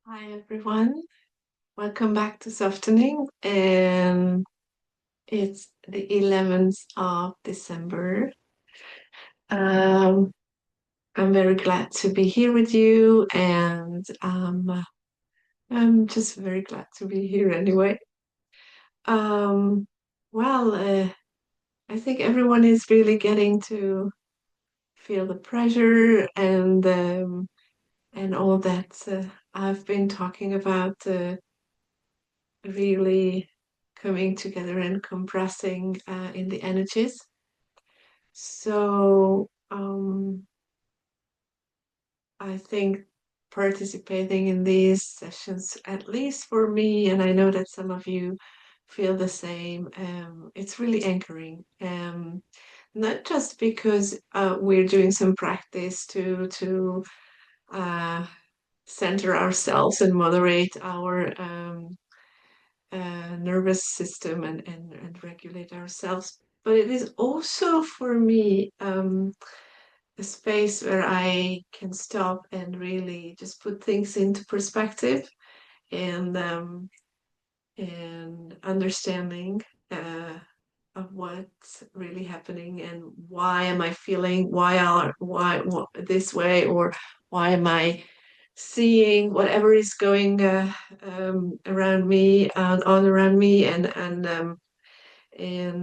Hi everyone, welcome back to Softening, and it's the 11th of December. Um, I'm very glad to be here with you, and I'm just very glad to be here anyway. Um, well, I think everyone is really getting to feel the pressure and all that I've been talking about. Really coming together and compressing in the energies. So I think participating in these sessions, at least for me, and I know that some of you feel the same, it's really anchoring. Not just because we're doing some practice to uh, center ourselves and moderate our nervous system and regulate ourselves. But it is also for me a space where I can stop and really just put things into perspective and understanding uh, of what's really happening and why am I feeling why this way, or why am I seeing whatever is going around me and on around me and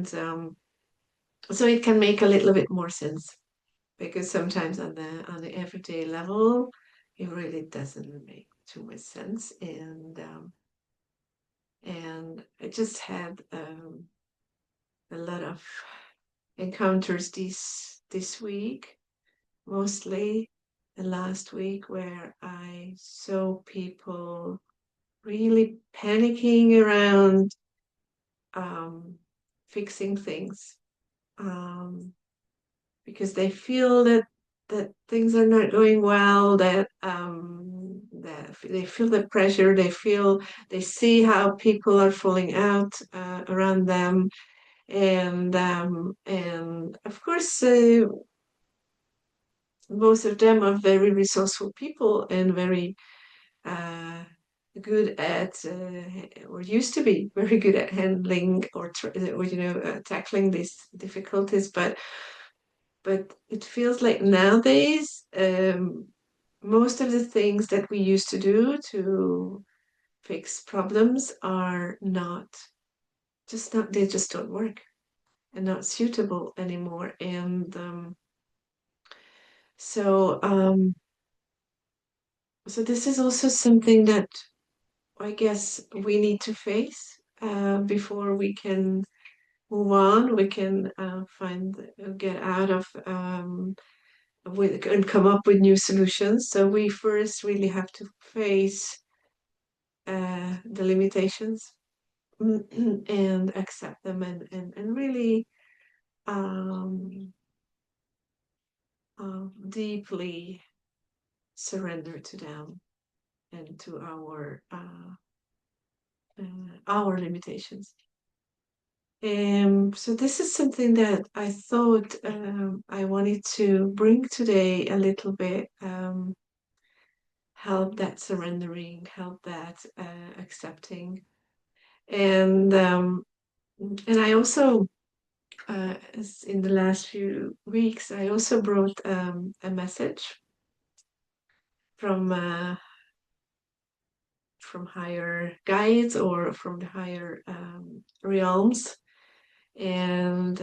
so it can make a little bit more sense, because sometimes on the everyday level it really doesn't make too much sense. And I just had a lot of encounters this week, mostly the last week, where I saw people really panicking around um, fixing things, um, because they feel that things are not going well, that they feel the pressure, they see how people are falling out around them, and of course most of them are very resourceful people and very uh, good at or used to be very good at handling or tackling these difficulties, but it feels like nowadays most of the things that we used to do to fix problems are not just not they just don't work and not suitable anymore. And um, so um, so this is also something that I guess we need to face before we can move on. We can get out of with and come up with new solutions. So we first really have to face the limitations and accept them and really um, deeply surrender to them and to our limitations. So this is something that I thought I wanted to bring today a little bit, help that surrendering, help that accepting, and um, and I also, in the last few weeks, I also brought a message from uh, from higher guides or from the higher realms, and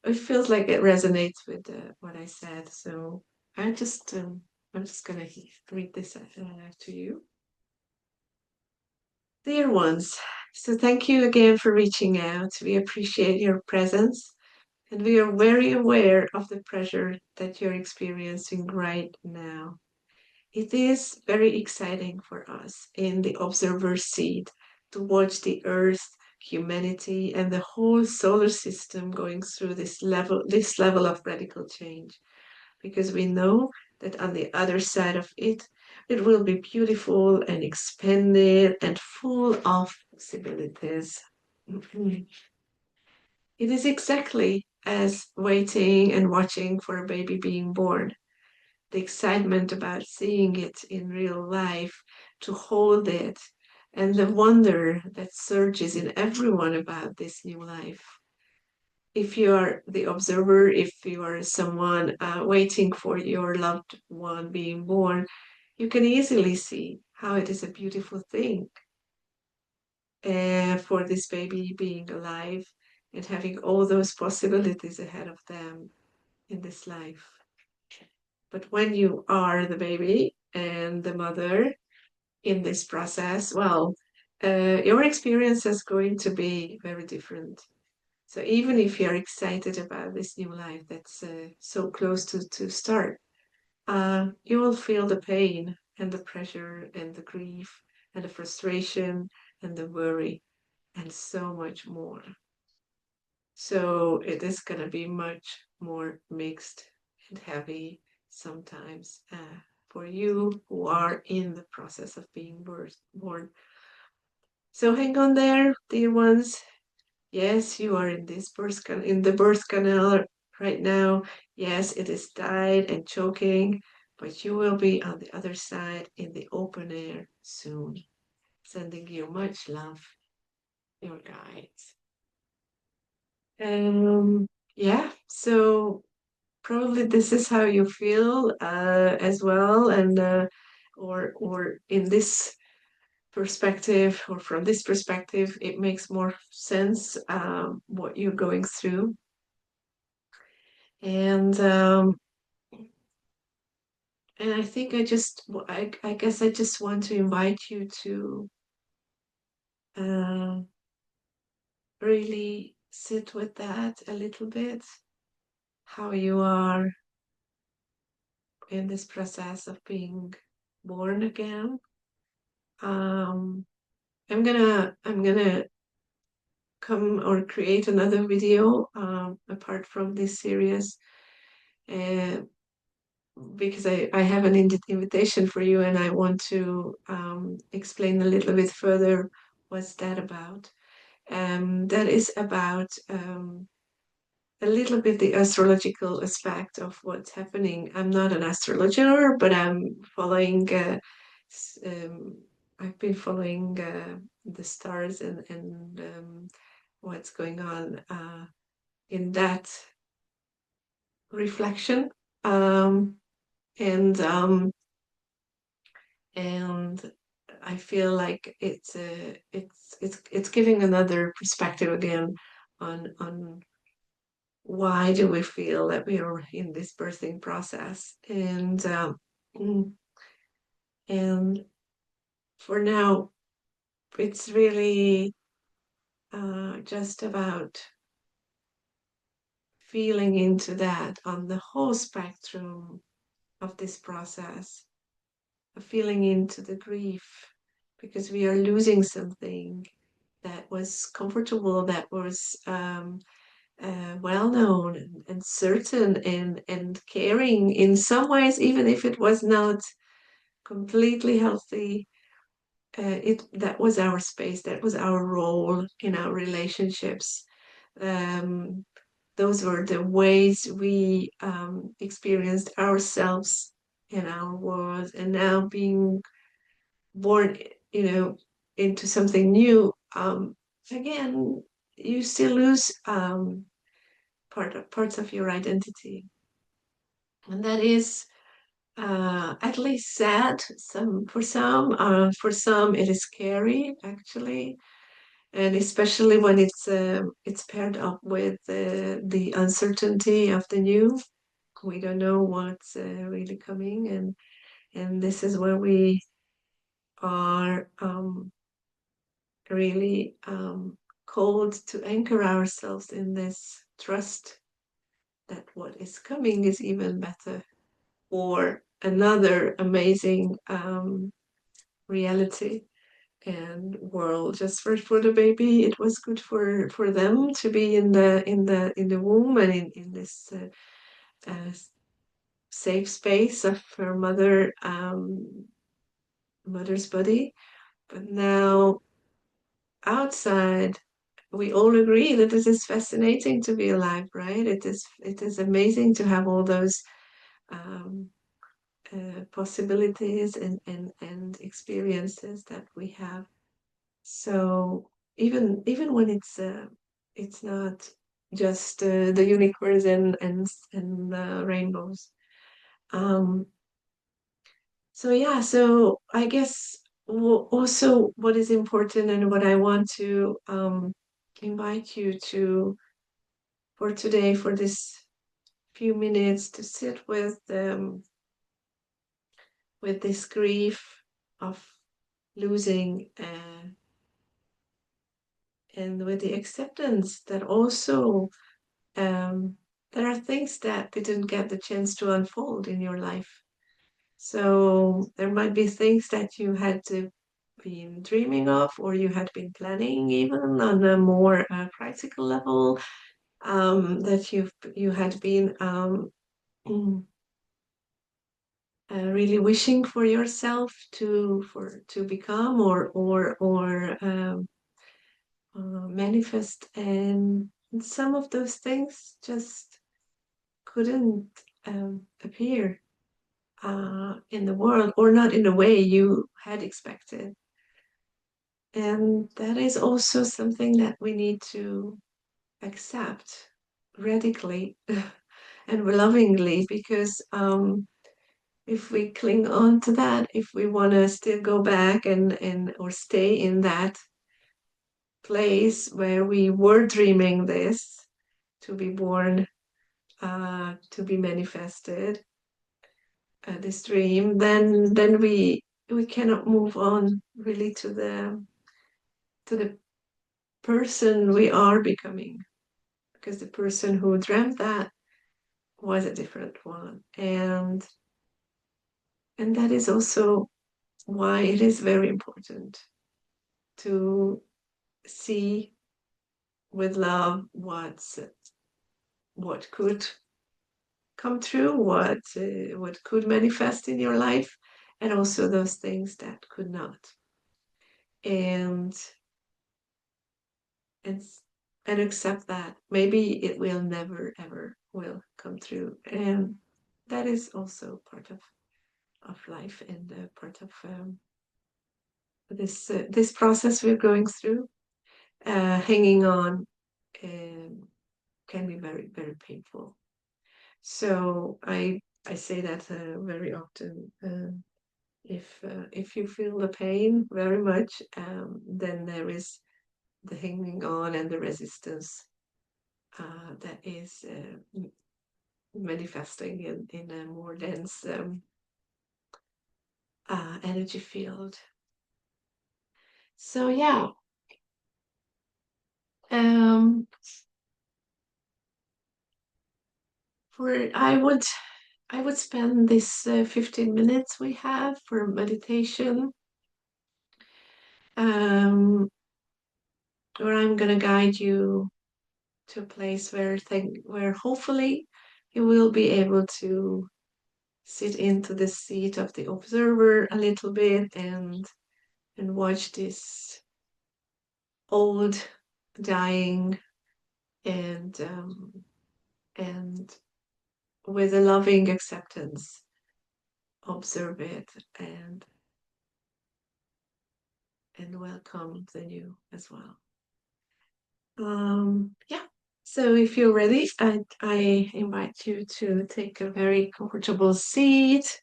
it feels like it resonates with what I said. So I just I'm just gonna read this to you, dear ones. So thank you again for reaching out. We appreciate your presence, and we are very aware of the pressure that you're experiencing right now. It is very exciting for us in the observer seat to watch the Earth, humanity, and the whole solar system going through this level of radical change, because we know that on the other side of it, it will be beautiful and expanded and full of possibilities. It is exactly as waiting and watching for a baby being born. the excitement about seeing it in real life, to hold it, and the wonder that surges in everyone about this new life. If you are the observer, if you are someone waiting for your loved one being born, you can easily see how it is a beautiful thing for this baby being alive and having all those possibilities ahead of them in this life. But when you are the baby and the mother in this process, well, your experience is going to be very different. So even if you're excited about this new life that's so close to start, you will feel the pain and the pressure and the grief and the frustration and the worry and so much more. So it is going to be much more mixed and heavy sometimes for you who are in the process of being born. So hang on there, dear ones. Yes, you are in this in the birth canal right now. Yes, it is tight and choking, but you will be on the other side in the open air soon. Sending you much love, your guides. Yeah, so probably this is how you feel as well, and or in this perspective, or from this perspective, it makes more sense what you're going through. And and I think I guess I just want to invite you to uh, really sit with that a little bit, how you are in this process of being born again. Um, I'm gonna come or create another video apart from this series, uh, because I have an invitation for you, and I want to explain a little bit further what's that about. That is about a little bit the astrological aspect of what's happening. I'm not an astrologer, but I'm following. I've been following the stars and what's going on in that reflection, um, and um, and I feel like it's giving another perspective again on why do we feel that we are in this birthing process, mm, and for now it's really just about feeling into that on the whole spectrum of this process, feeling into the grief because we are losing something that was comfortable, that was well known and certain and caring in some ways, even if it was not completely healthy. It that was our space, that was our role in our relationships. Um, those were the ways we experienced ourselves in our world, and now being born, into something new. Again, you still lose parts of your identity, and that is at least sad. For some, it is scary actually, and especially when it's paired up with the uncertainty of the new. We don't know what's really coming, and this is where we are really called to anchor ourselves in this trust that what is coming is even better, or another amazing reality and world. Just for the baby, it was good for them to be in the womb and in this safe space of her mother's body. But now outside, we all agree that this is fascinating to be alive, right? It is amazing to have all those um, possibilities and experiences that we have. So even when it's not just the unicorns and rainbows. Um, so yeah, so I guess also what is important and what I want to invite you to for today for this few minutes to sit with this grief of losing and with the acceptance that also um, there are things that didn't get the chance to unfold in your life. So there might be things that you had to been dreaming of, or you had been planning even on a more practical level, that you had been really wishing for yourself to become or manifest, and some of those things just couldn't appear in the world, or not in the way you had expected. And that is also something that we need to accept radically and lovingly, because if we cling on to that, if we want to still go back and or stay in that place where we were dreaming this to be born, to be manifested, this dream, then we cannot move on really to the person we are becoming, because the person who dreamt that was a different one, and that is also why it is very important to see with love what could come true, what could manifest in your life, and also those things that could not, and and and accept that maybe it will never ever will come true, and that is also part of life, and part of this process we're going through. Hanging on um, can be very very painful. So I say that very often. If you feel the pain very much, then there is the hanging on and the resistance that is manifesting in a more dense energy field. So yeah, um, for I would spend this 15 minutes we have for meditation, um, where I'm gonna guide you to a place where hopefully you will be able to sit into the seat of the observer a little bit and watch this old dying, and with a loving acceptance observe it and welcome the new as well. Yeah. So if you're ready, I invite you to take a very comfortable seat,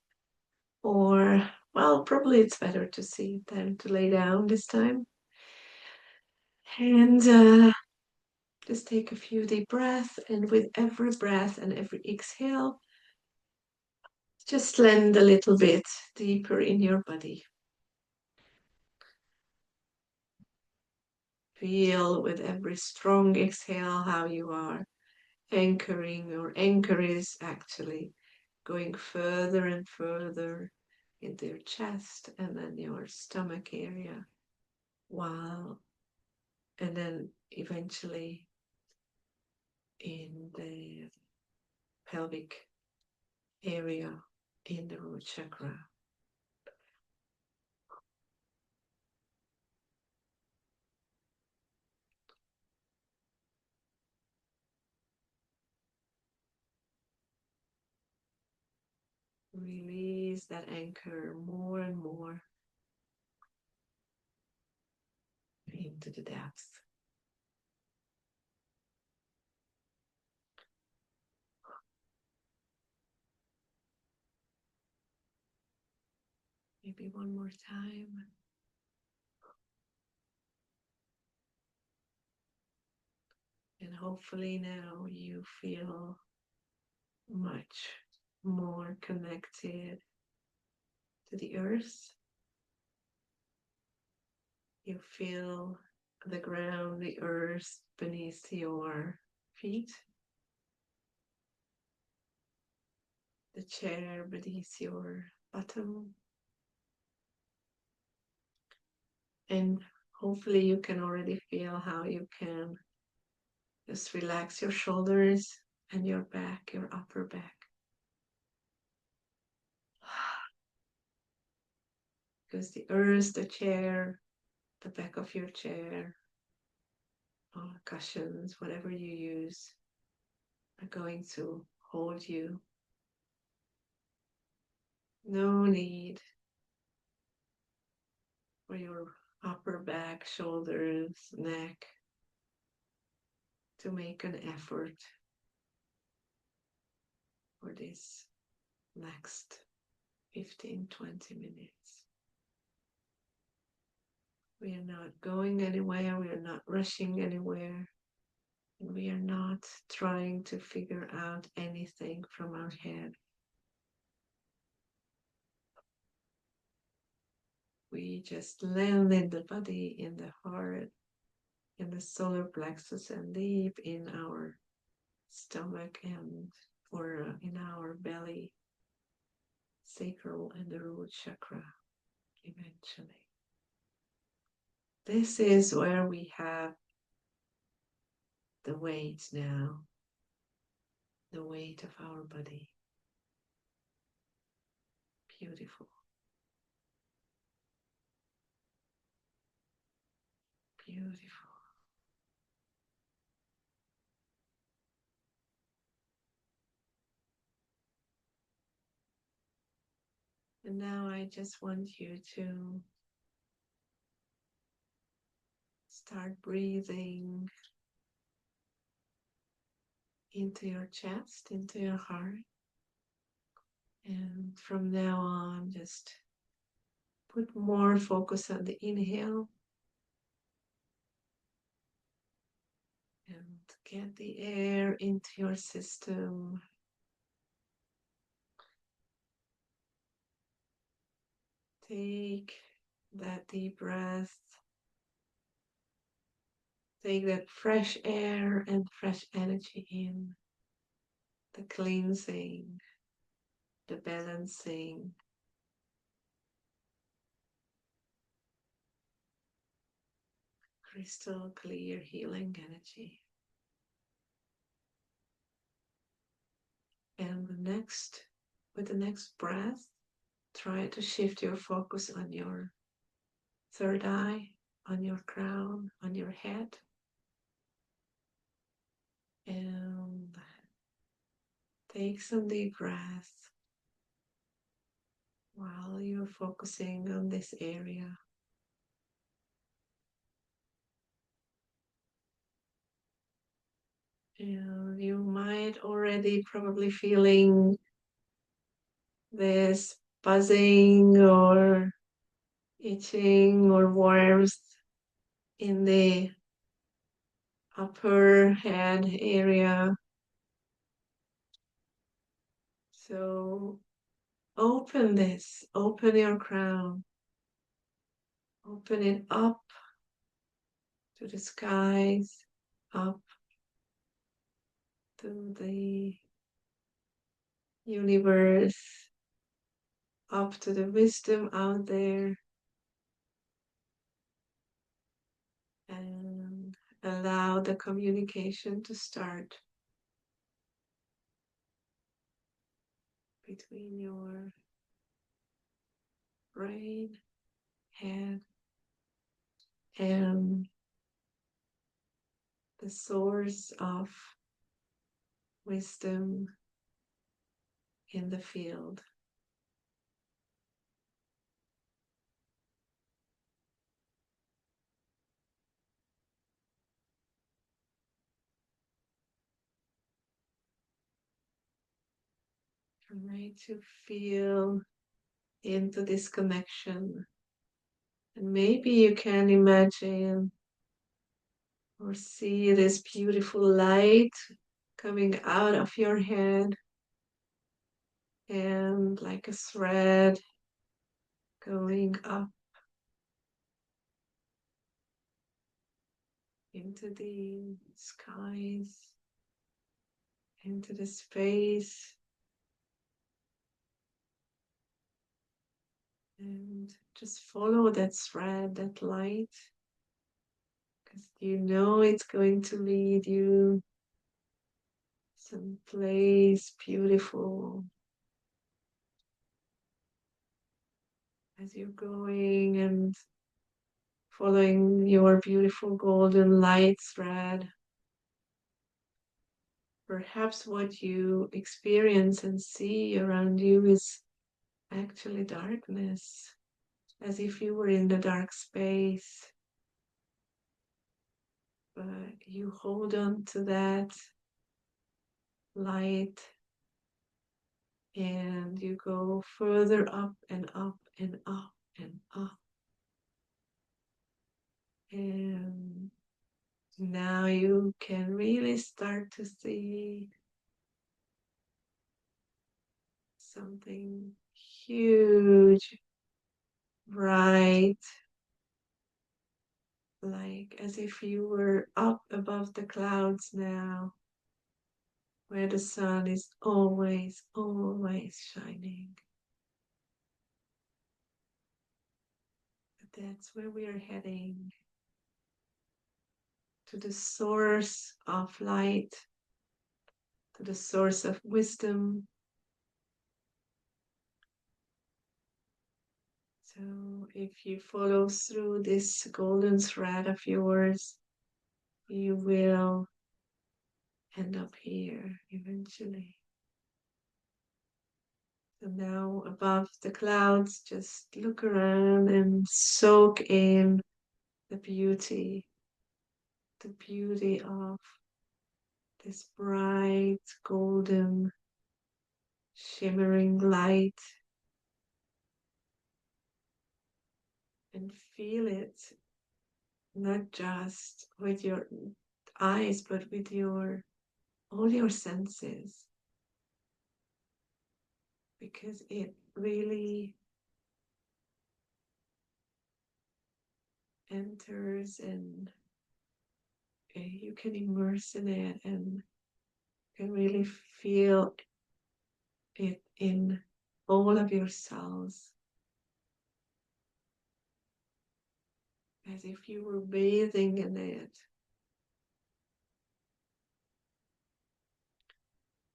or, well, probably it's better to sit than to lay down this time. And just take a few deep breaths, and with every breath and every exhale, just land a little bit deeper in your body. Feel with every strong exhale how you are anchoring. Your anchor is actually going further and further into your chest and then your stomach area. Wow. And then eventually in the pelvic area in the root chakra. Release that anchor more and more into the depths. Maybe one more time. And hopefully now you feel much more connected to the earth. You feel the ground, the earth beneath your feet, the chair beneath your bottom. And hopefully you can already feel how you can just relax your shoulders and your back, your upper back. Because the earth, the chair, the back of your chair, or cushions, whatever you use, are going to hold you. No need for your upper back, shoulders, neck to make an effort for this next 15-20 minutes. We are not going anywhere, we are not rushing anywhere, and we are not trying to figure out anything from our head. We just land in the body, in the heart, in the solar plexus, and deep in our stomach and or in our belly, sacral and the root chakra eventually. This is where we have the weight now, the weight of our body. Beautiful. Beautiful. And now I just want you to start breathing into your chest, into your heart. And from now on, just put more focus on the inhale and get the air into your system. Take that deep breath. Take that fresh air and fresh energy in. The cleansing, the balancing. Crystal clear healing energy. And with the next breath, try to shift your focus on your third eye, on your crown, on your head. And take some deep breaths while you're focusing on this area. And you might already probably feeling this buzzing or itching or warmth in the upper head area. So open this, open your crown, open it up to the skies, up to the universe, up to the wisdom out there, and allow the communication to start between your brain, head, and the source of wisdom in the field. Try to feel into this connection. And maybe you can imagine or see this beautiful light coming out of your head and like a thread going up into the skies, into the space, and just follow that thread, that light, because you know it's going to lead you someplace beautiful as you're going and following your beautiful golden light thread. Perhaps what you experience and see around you is actually darkness, as if you were in the dark space. But you hold on to that light and you go further up and up and up and up. And now you can really start to see something huge, bright, like as if you were up above the clouds now, where the sun is always, always shining. But that's where we are heading, to the source of light, to the source of wisdom. So if you follow through this golden thread of yours, you will end up here eventually. So now above the clouds, just look around and soak in the beauty of this bright, golden, shimmering light, and feel it not just with your eyes, but with your all your senses, because it really enters and you can immerse in it and can really feel it in all of your cells, as if you were bathing in it.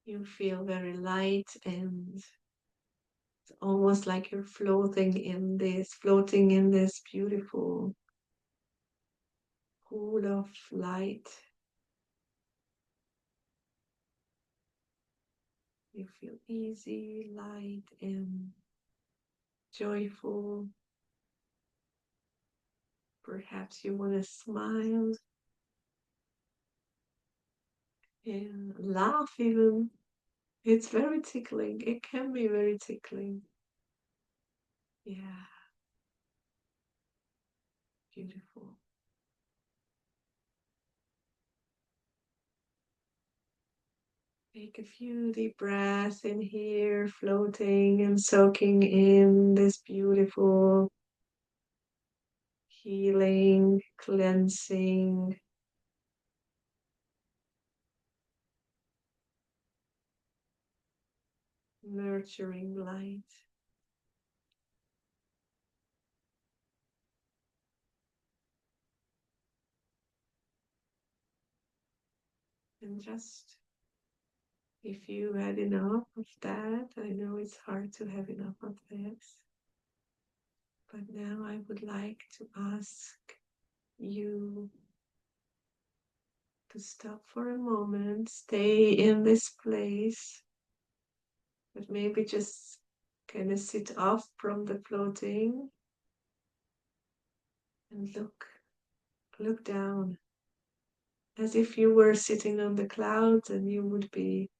You feel very light, and it's almost like you're floating in this beautiful pool of light. You feel easy, light, and joyful. Perhaps you want to smile and laugh even. It's very tickling. It can be very tickling. Yeah, beautiful. Take a few deep breaths in here, floating and soaking in this beautiful healing, cleansing, nurturing light. And just if you had enough of that, I know it's hard to have enough of this, but now I would like to ask you to stop for a moment, stay in this place, but maybe just kind of sit off from the floating and look down as if you were sitting on the clouds and you would be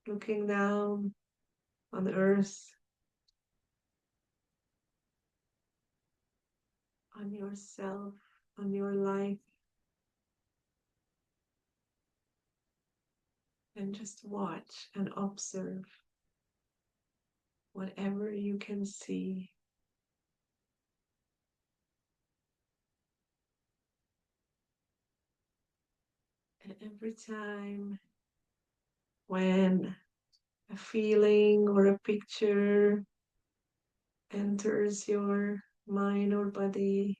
looking down on earth, on yourself, on your life, and just watch and observe whatever you can see. And every time when a feeling or a picture enters your mind or body,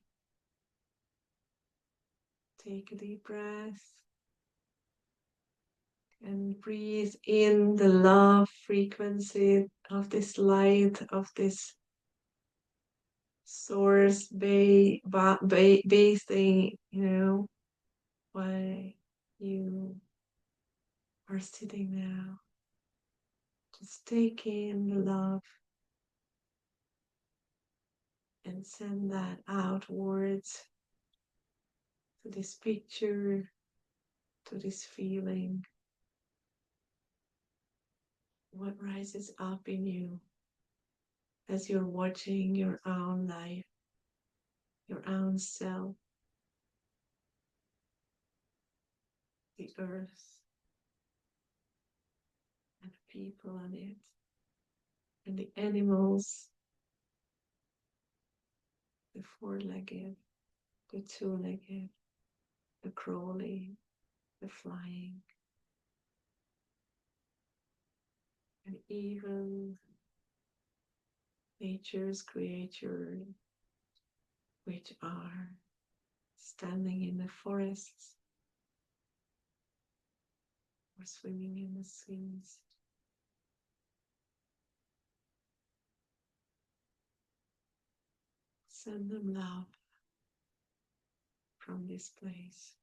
take a deep breath and breathe in the love frequency of this light, of this source basing, why you are sitting now. Just take in the love and send that outwards to this picture, to this feeling. What rises up in you as you're watching your own life, your own self, the earth, and the people on it, and the animals, the four-legged, the two-legged, the crawling, the flying, and even nature's creatures, which are standing in the forests or swimming in the seas. Send them love from this place.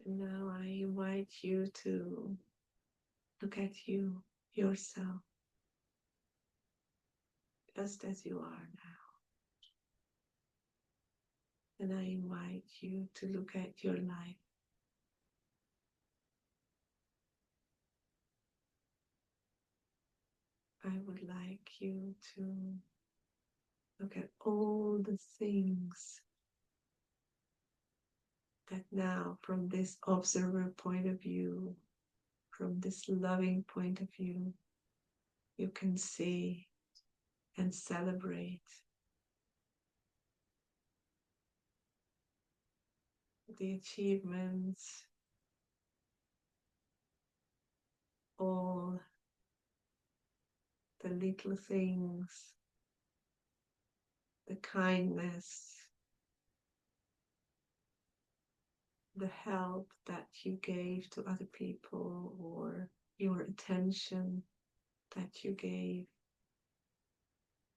And now I invite you to look at you, yourself, just as you are now. And I invite you to look at your life. I would like you to look at all the things that now, from this observer point of view, from this loving point of view, you can see and celebrate the achievements, all the little things, the kindness, the help that you gave to other people, or your attention that you gave,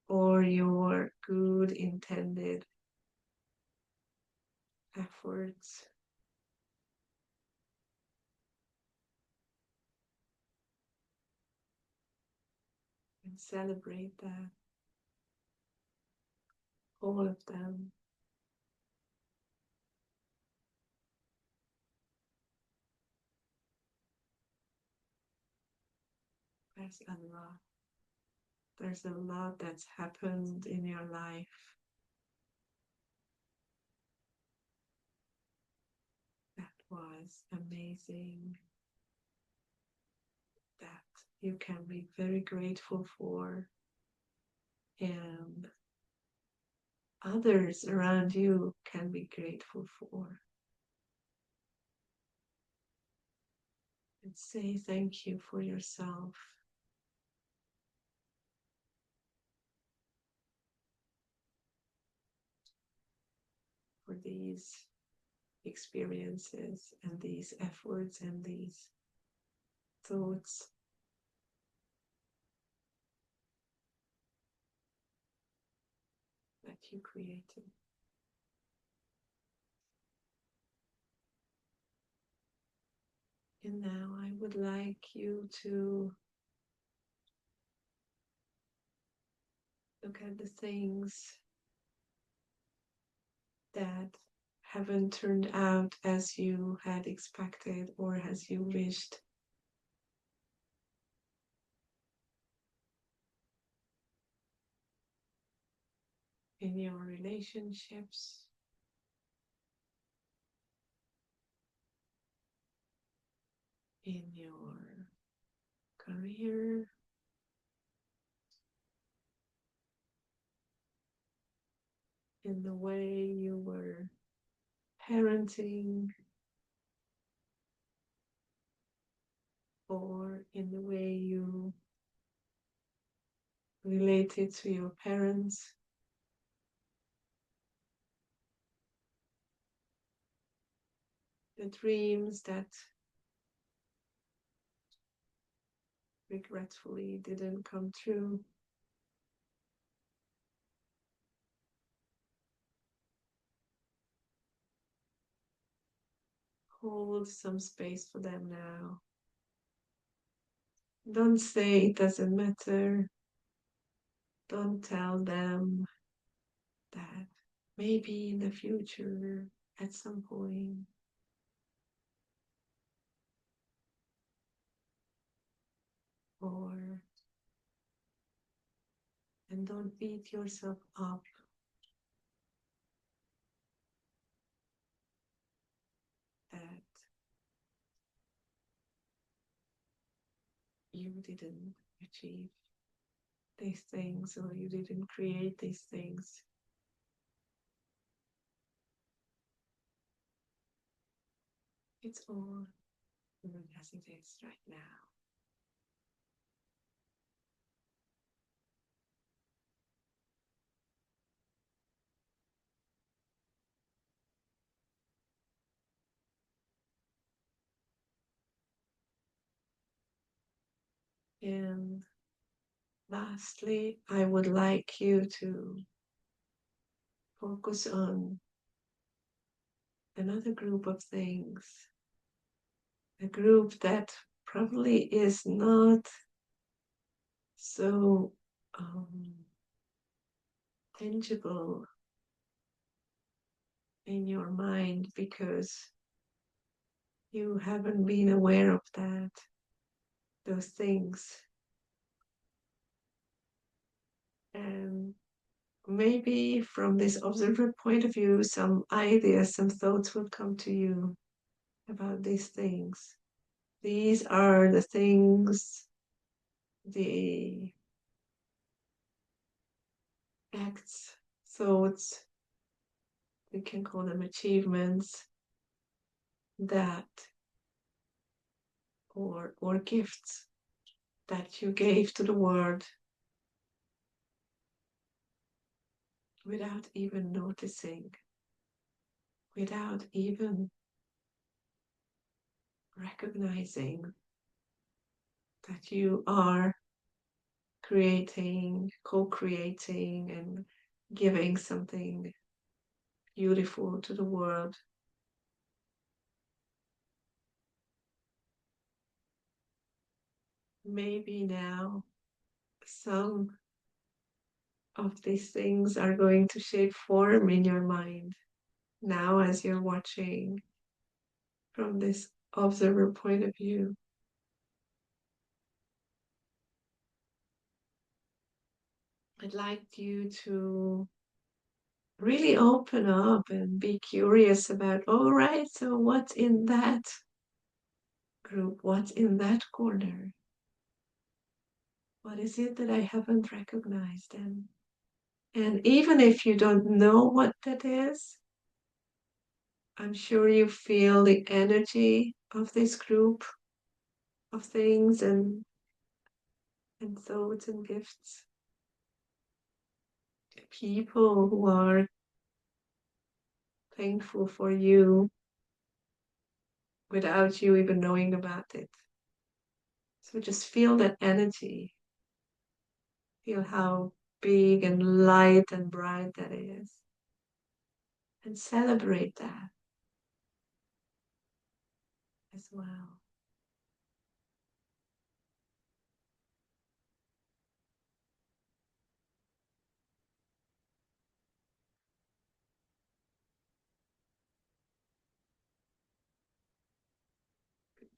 or your good intended efforts. And celebrate that, all of them. There's a lot. There's a lot that's happened in your life that was amazing, that you can be very grateful for, and others around you can be grateful for. And say thank you for yourself. For these experiences and these efforts and these thoughts. That you created. And now I would like you to Look at the things that haven't turned out as you had expected or as you wished. In your relationships, in your career, in the way you were parenting, or in the way you related to your parents. The dreams that regretfully didn't come true. Hold some space for them now. Don't say it doesn't matter. Don't tell them that maybe in the future, at some point, or and don't beat yourself up that you didn't achieve these things or you didn't create these things. It's all good as it is right now. And lastly, I would like you to focus on another group of things, a group that probably is not so tangible in your mind because you haven't been aware of those things. And maybe from this observer point of view, some ideas, some thoughts will come to you about these things. These are the things, the acts, thoughts, we can call them achievements, that or gifts that you gave to the world without even noticing, without even recognizing that you are creating, co-creating, and giving something beautiful to the world. Maybe now some of these things are going to shape form in your mind now as you're watching from this observer point of view. I'd like you to really open up and be curious about, all right, so what's in that group? What's in that corner? What is it that I haven't recognized? And even if you don't know what that is, I'm sure you feel the energy of this group of things and thoughts and gifts. People who are thankful for you without you even knowing about it. So just feel that energy. Feel how big and light and bright that is. And celebrate that as well.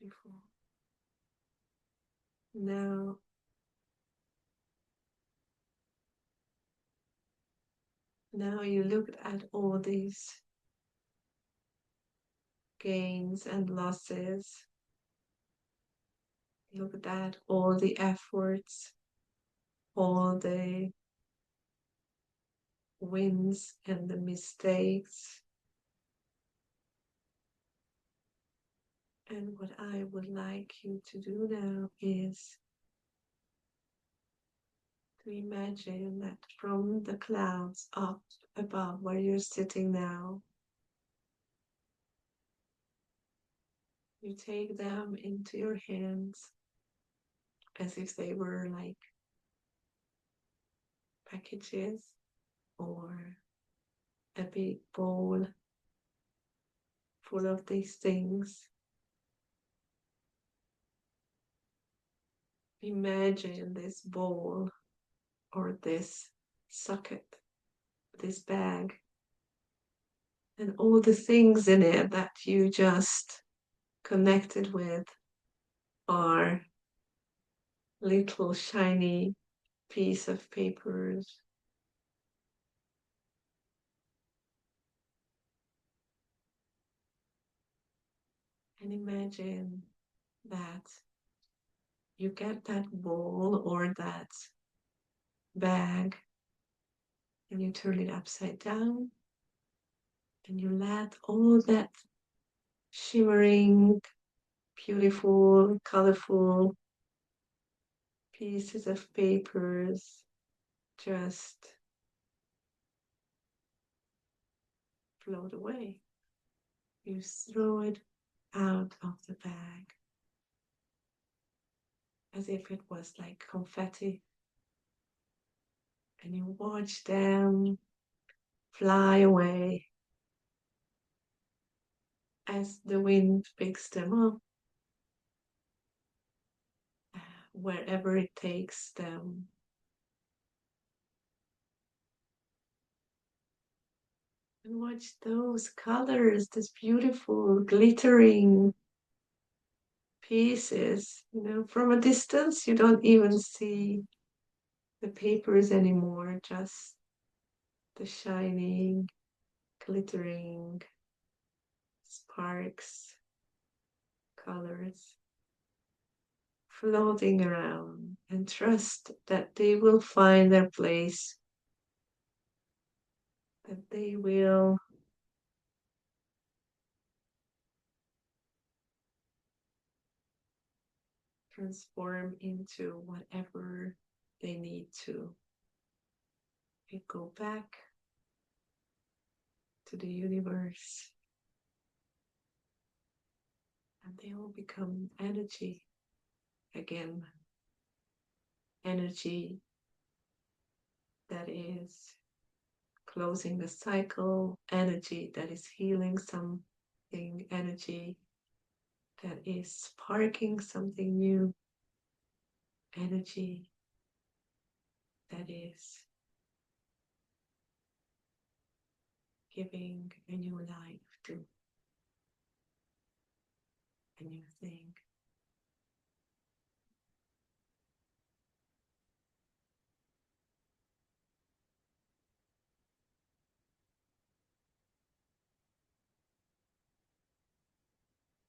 Beautiful. Now, now you look at all these gains and losses. Look at that, all the efforts, all the wins and the mistakes. And what I would like you to do now is to imagine that from the clouds up above where you're sitting now, you take them into your hands as if they were like packages or a big bowl full of these things. Imagine this bowl or this socket, this bag, and all the things in it that you just connected with are little shiny piece of papers. And imagine that you get that bowl or that bag and you turn it upside down and you let all that shimmering, beautiful, colorful pieces of papers just float away. You throw it out of the bag as if it was like confetti, and you watch them fly away as the wind picks them up wherever it takes them. And watch those colors, these beautiful glittering pieces. You know, from a distance, you don't even see the papers anymore, just the shining, glittering sparks, colors floating around, and trust that they will find their place, that they will transform into whatever they need to. And go back to the universe, and they will become energy again. Energy that is closing the cycle, energy that is healing something, energy that is sparking something new, energy that is giving a new life to a new thing.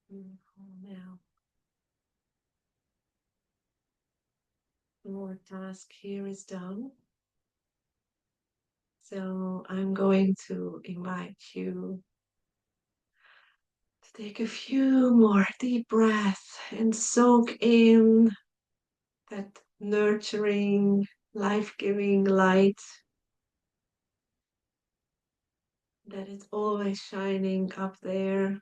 Beautiful. Now, more task here is done. So I'm going to invite you to take a few more deep breaths and soak in that nurturing, life-giving light that is always shining up there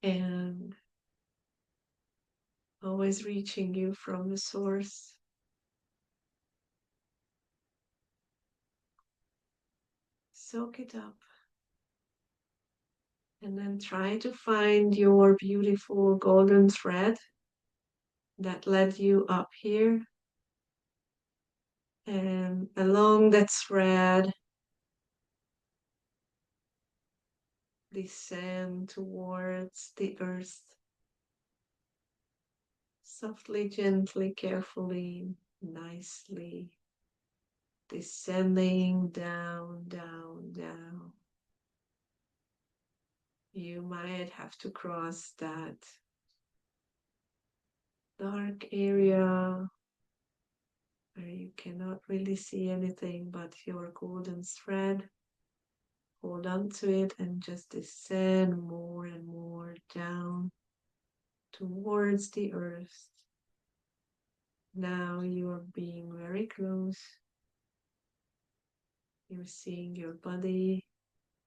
and always reaching you from the source. Soak it up and then try to find your beautiful golden thread that led you up here. And along that thread, descend towards the earth, softly, gently, carefully, nicely, descending down, down, down. You might have to cross that dark area where you cannot really see anything but your golden thread. Hold on to it and just descend more and more down towards the earth. Now you are being very close. You're seeing your body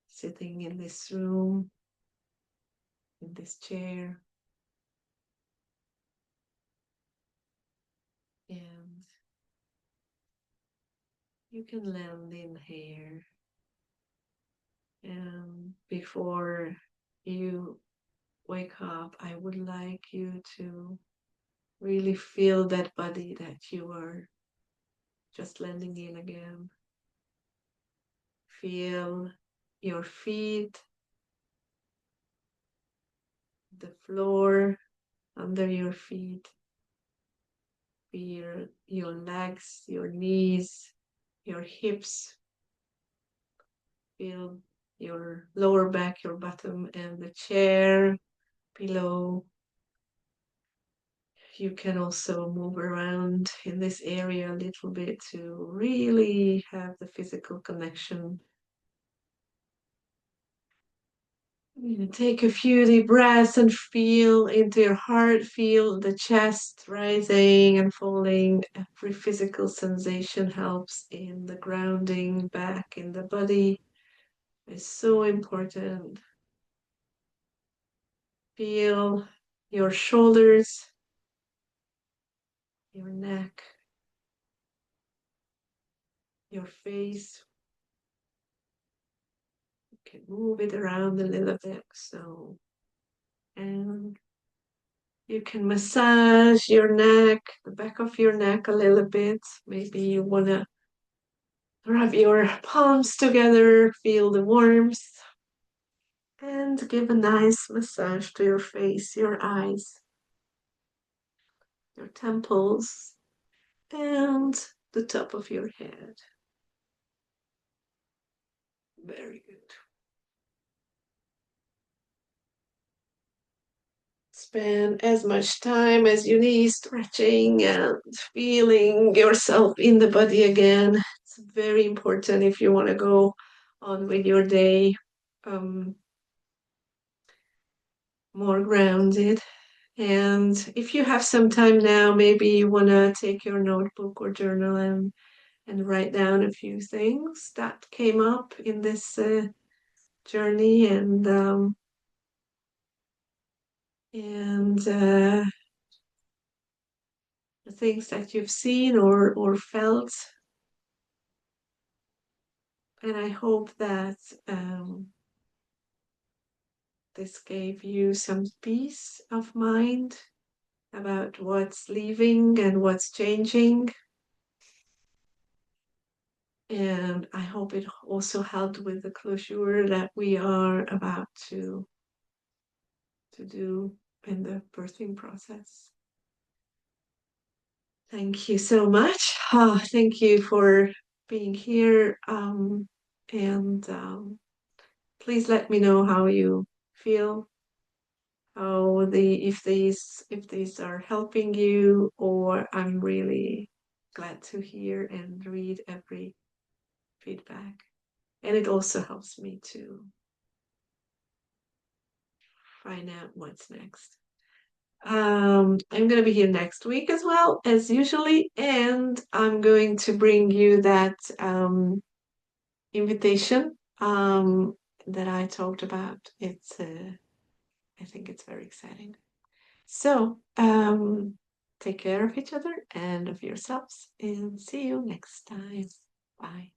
sitting in this room, in this chair, and you can land in here. And before you wake up, I would like you to really feel that body that you are just landing in again. Feel your feet, the floor under your feet. Feel your legs, your knees, your hips. Feel your lower back, your bottom, and the chair below. You can also move around in this area a little bit to really have the physical connection. You take a few deep breaths and feel into your heart, feel the chest rising and falling. Every physical sensation helps in the grounding back in the body. It's so important. Feel your shoulders, your neck, your face. You can move it around a little bit. So, and you can massage your neck, the back of your neck a little bit. Maybe you want to rub your palms together, feel the warmth, and give a nice massage to your face, your eyes, your temples, and the top of your head. Very good. Spend as much time as you need stretching and feeling yourself in the body again. It's very important if you want to go on with your day more grounded. And if you have some time now, maybe you want to take your notebook or journal and write down a few things that came up in this journey and the things that you've seen or felt. And I hope that this gave you some peace of mind about what's leaving and what's changing. And I hope it also helped with the closure that we are about to do in the birthing process. Thank you so much. Thank you for being here. And please let me know how you feel, how if these are helping you, or I'm really glad to hear and read every feedback. And it also helps me to find out what's next. I'm going to be here next week as well as usually, and I'm going to bring you that invitation that I talked about. I think it's very exciting. So take care of each other and of yourselves, and see you next time. Bye.